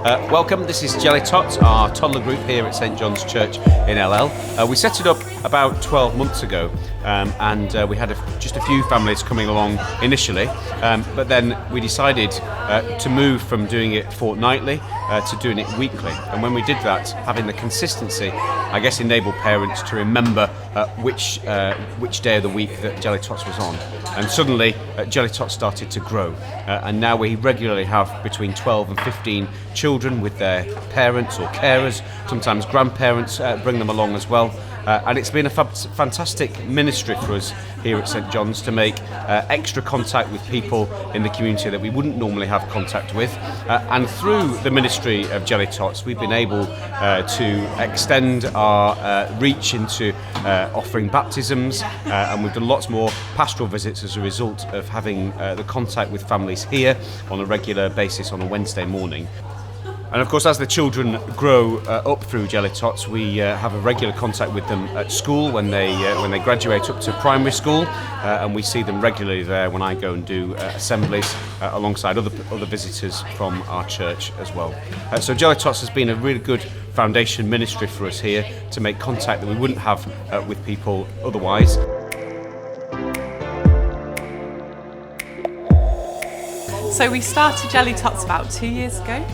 Welcome, this is Jelly Tots, our toddler group here at St John's Church in Ellel. We set it up about 12 months ago and we had just a few families coming along initially, but then we decided to move from doing it fortnightly to doing it weekly. And when we did that, having the consistency, I guess, enabled parents to remember which day of the week that Jelly Tots was on. And suddenly Jelly Tots started to grow, and now we regularly have between 12 and 15 children with their parents or carers, sometimes grandparents bring them along as well. And it's been a fantastic ministry for us here at St John's to make extra contact with people in the community that we wouldn't normally have contact with. And through the ministry of Jelly Tots, we've been able to extend our reach into offering baptisms, and we've done lots more pastoral visits as a result of having the contact with families here on a regular basis on a Wednesday morning. And of course, as the children grow up through Jelly Tots, we have a regular contact with them at school when they graduate up to primary school, and we see them regularly there when I go and do assemblies alongside other visitors from our church as well. So Jelly Tots has been a really good foundation ministry for us here to make contact that we wouldn't have with people otherwise. So we started Jelly Tots about 2 years ago.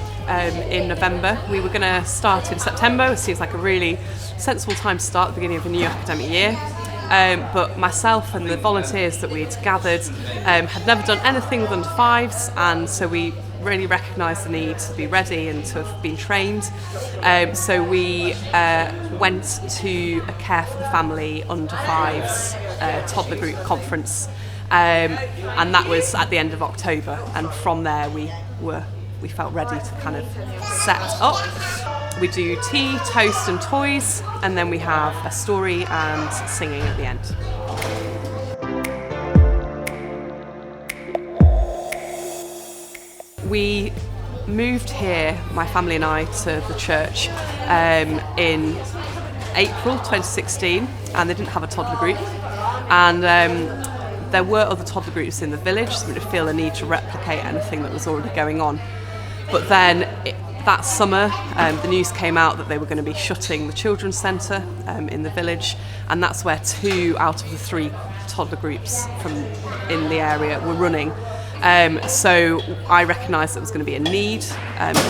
In November. We were going to start in September. It seems like a really sensible time to start at the beginning of a new academic year. But myself and the volunteers that we'd gathered had never done anything with under fives, and so we really recognised the need to be ready and to have been trained. So we went to a Care for the Family under fives toddler group conference, and that was at the end of October, and from there we felt ready to kind of set up. We do tea, toast and toys, and then we have a story and singing at the end. We moved here, my family and I, to the church in April 2016, and they didn't have a toddler group. And there were other toddler groups in the village, so we didn't feel a need to replicate anything that was already going on. But then that summer, the news came out that they were going to be shutting the children's centre in the village, and that's where 2 out of the 3 toddler groups from in the area were running. So I recognised there was going to be a need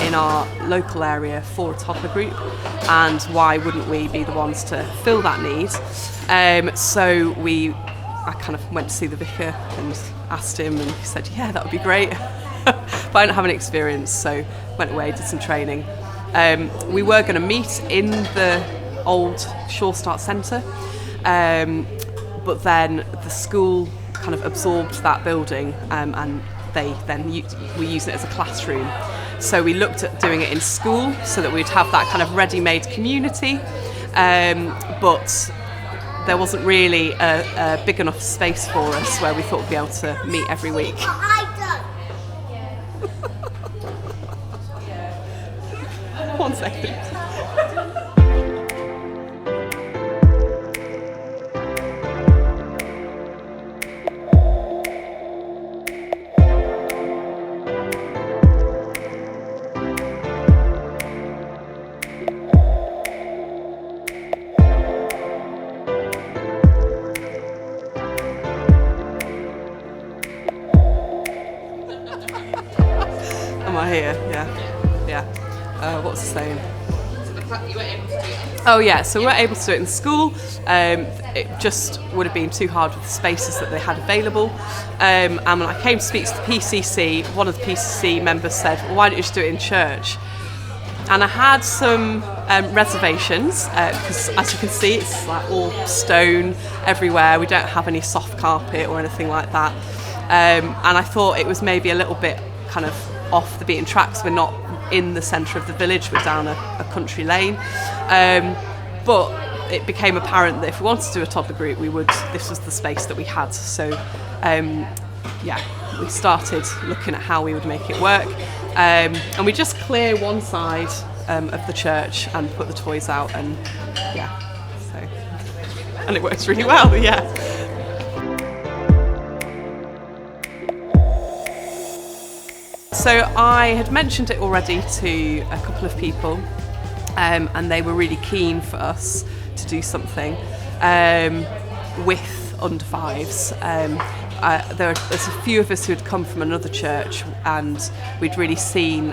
in our local area for a toddler group, and why wouldn't we be the ones to fill that need? So I kind of went to see the vicar and asked him, and he said, yeah, that would be great. But I don't have any experience, so went away, did some training. We were going to meet in the old Shore Start Centre, but then the school kind of absorbed that building, and we use it as a classroom. So we looked at doing it in school so that we'd have that kind of ready-made community, but there wasn't really a big enough space for us where we thought we'd be able to meet every week. One second. Am I here? Yeah. What's the saying? Oh yeah, so we were able to do it in school. It just would have been too hard with the spaces that they had available. And when I came to speak to the PCC, one of the PCC members said, well, why don't you just do it in church? And I had some reservations, because as you can see, it's like all stone everywhere. We don't have any soft carpet or anything like that. And I thought it was maybe a little bit kind of off the beaten tracks. We're not in the centre of the village, we're down a country lane. But it became apparent that if we wanted to do a toddler group, this was the space that we had. So we started looking at how we would make it work. And we just clear one side of the church and put the toys out, and and it works really well, So I had mentioned it already to a couple of people, and they were really keen for us to do something with under fives. There's a few of us who had come from another church, and we'd really seen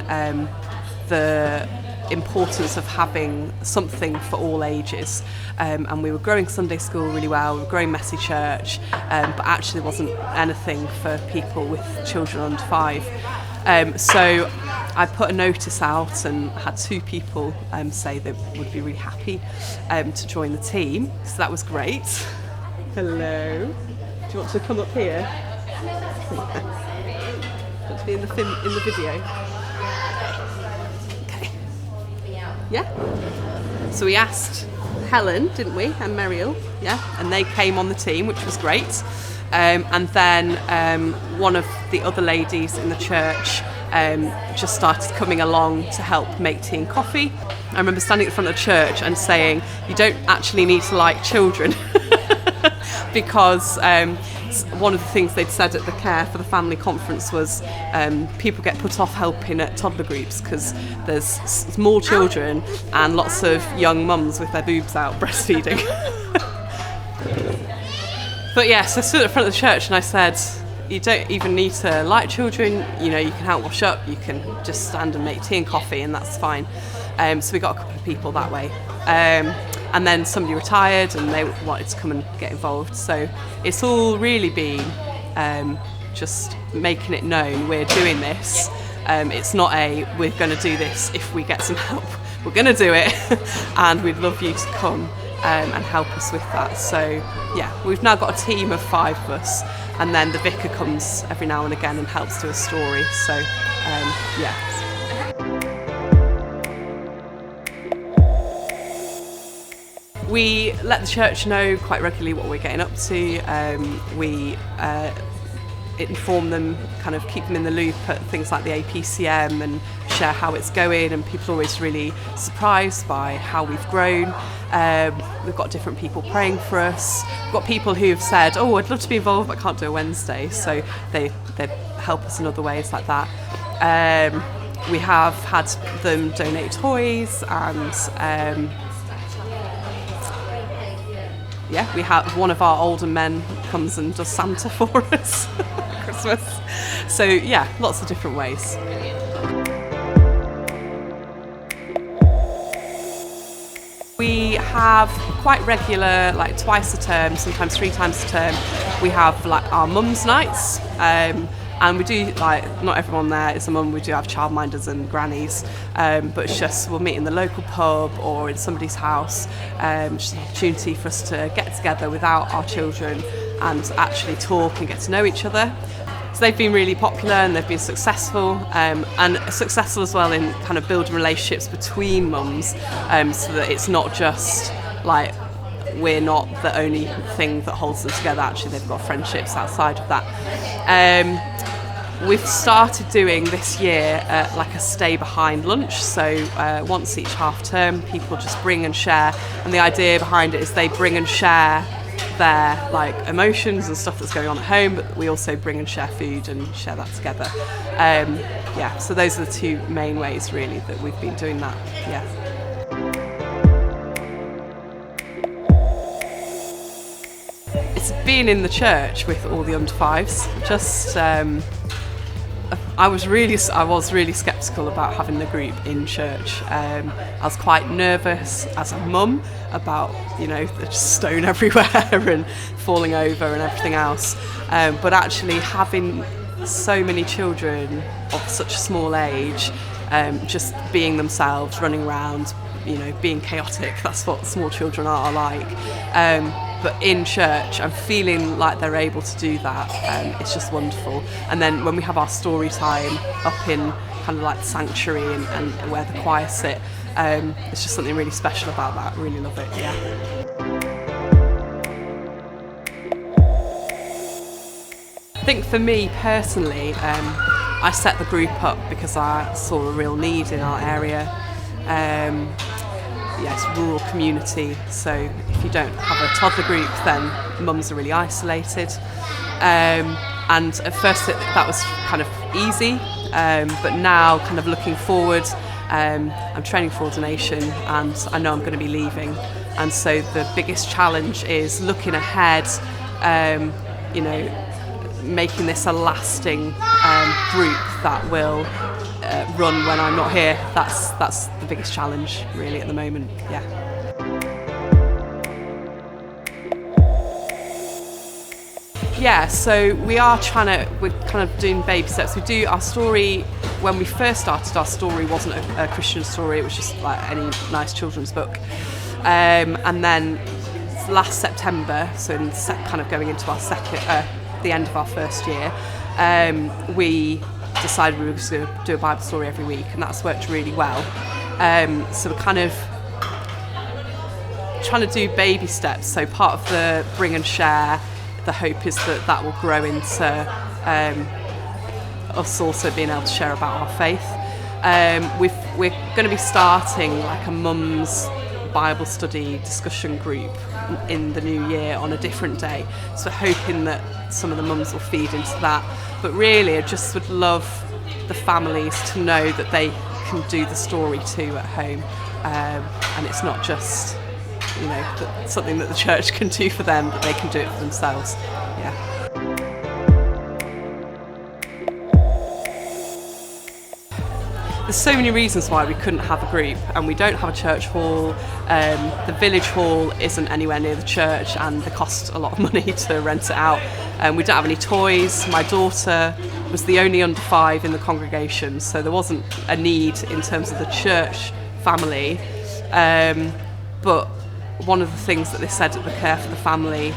the importance of having something for all ages, and we were growing Sunday school really well, we were growing Messy Church, but actually there wasn't anything for people with children under 5. So I put a notice out and had 2 people say they would be really happy to join the team, so that was great. Hello, do you want to come up here? Want to be in the video? Yeah. So we asked Helen, didn't we, and Muriel, yeah, and they came on the team, which was great. And then one of the other ladies in the church just started coming along to help make tea and coffee. I remember standing at the front of the church and saying, you don't actually need to like children, because one of the things they'd said at the Care for the Family conference was people get put off helping at toddler groups because there's small children and lots of young mums with their boobs out breastfeeding. But yes, I stood at the front of the church and I said, you don't even need to like children, you know, you can help wash up, you can just stand and make tea and coffee, and that's fine. So we got a couple of people that way. And then somebody retired and they wanted to come and get involved. So it's all really been just making it known we're doing this. It's not we're going to do this if we get some help. We're going to do it, and we'd love you to come and help us with that. So yeah, we've now got a team of 5 of us, and then the vicar comes every now and again and helps do a story. So yeah. We let the church know quite regularly what we're getting up to. We inform them, kind of keep them in the loop at things like the APCM and share how it's going, and people are always really surprised by how we've grown. We've got different people praying for us. We've got people who have said, oh, I'd love to be involved but I can't do a Wednesday, so they help us in other ways like that. We have had them donate toys, and yeah, we have one of our older men comes and does Santa for us at Christmas. So yeah, lots of different ways. We have quite regular, like twice a term, sometimes 3 times a term, we have like our mums nights. And we do, like, not everyone there is a mum, we do have childminders and grannies, but it's just, we'll meet in the local pub or in somebody's house, just an opportunity for us to get together without our children and actually talk and get to know each other. So they've been really popular and they've been successful, and successful as well in kind of building relationships between mums, so that it's not just like, we're not the only thing that holds them together, actually they've got friendships outside of that. We've started doing this year like a stay behind lunch, so once each half term people just bring and share, and the idea behind it is they bring and share their like emotions and stuff that's going on at home, but we also bring and share food and share that together. Yeah, so those are the 2 main ways really that we've been doing that. Yeah. It's been in the church with all the under 5s. Just I was really sceptical about having the group in church. I was quite nervous as a mum about, you know, there's stone everywhere and falling over and everything else. But actually having so many children of such a small age, just being themselves, running around, you know, being chaotic, that's what small children are like. But in church, I'm feeling like they're able to do that. It's just wonderful. And then when we have our story time up in kind of like the sanctuary and where the choir sit, it's just something really special about that. I really love it, yeah. I think for me personally, I set the group up because I saw a real need in our area. Yes, rural community, so if you don't have a toddler group then mums are really isolated, and at first that was kind of easy, but now kind of looking forward, I'm training for ordination and I know I'm going to be leaving, and so the biggest challenge is looking ahead, making this a lasting group that will run when I'm not here. That's the biggest challenge really at the moment. Yeah, so we're kind of doing baby steps. We do our story. When we first started, our story wasn't a Christian story, it was just like any nice children's book. And then last September, so kind of going into our the end of our first year, we decided we were just going to do a Bible story every week, and that's worked really well. So we're kind of trying to do baby steps. So part of the bring and share, the hope is that will grow into us also being able to share about our faith. We're going to be starting like a mum's Bible study discussion group in the new year on a different day, so hoping that some of the mums will feed into that. But really I just would love the families to know that they can do the story too at home, and it's not just something that the church can do for them, that they can do it for themselves. There's so many reasons why we couldn't have a group, and we don't have a church hall. The village hall isn't anywhere near the church, and they cost a lot of money to rent it out. We don't have any toys. My daughter was the only under 5 in the congregation, so there wasn't a need in terms of the church family. But one of the things that they said at the Care for the Family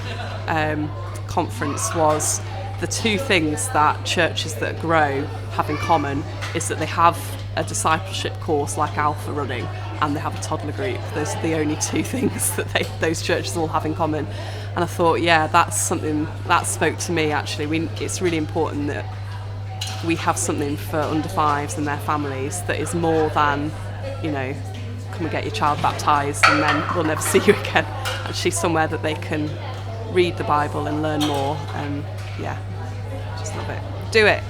conference was the two things that churches that grow have in common is that they have a discipleship course like Alpha running, and they have a toddler group. Those are the only two things that those churches all have in common. And I thought, that's something that spoke to me actually. It's really important that we have something for under 5s and their families that is more than, come and get your child baptised and then we'll never see you again. Actually somewhere that they can read the Bible and learn more, and just love it. Do it.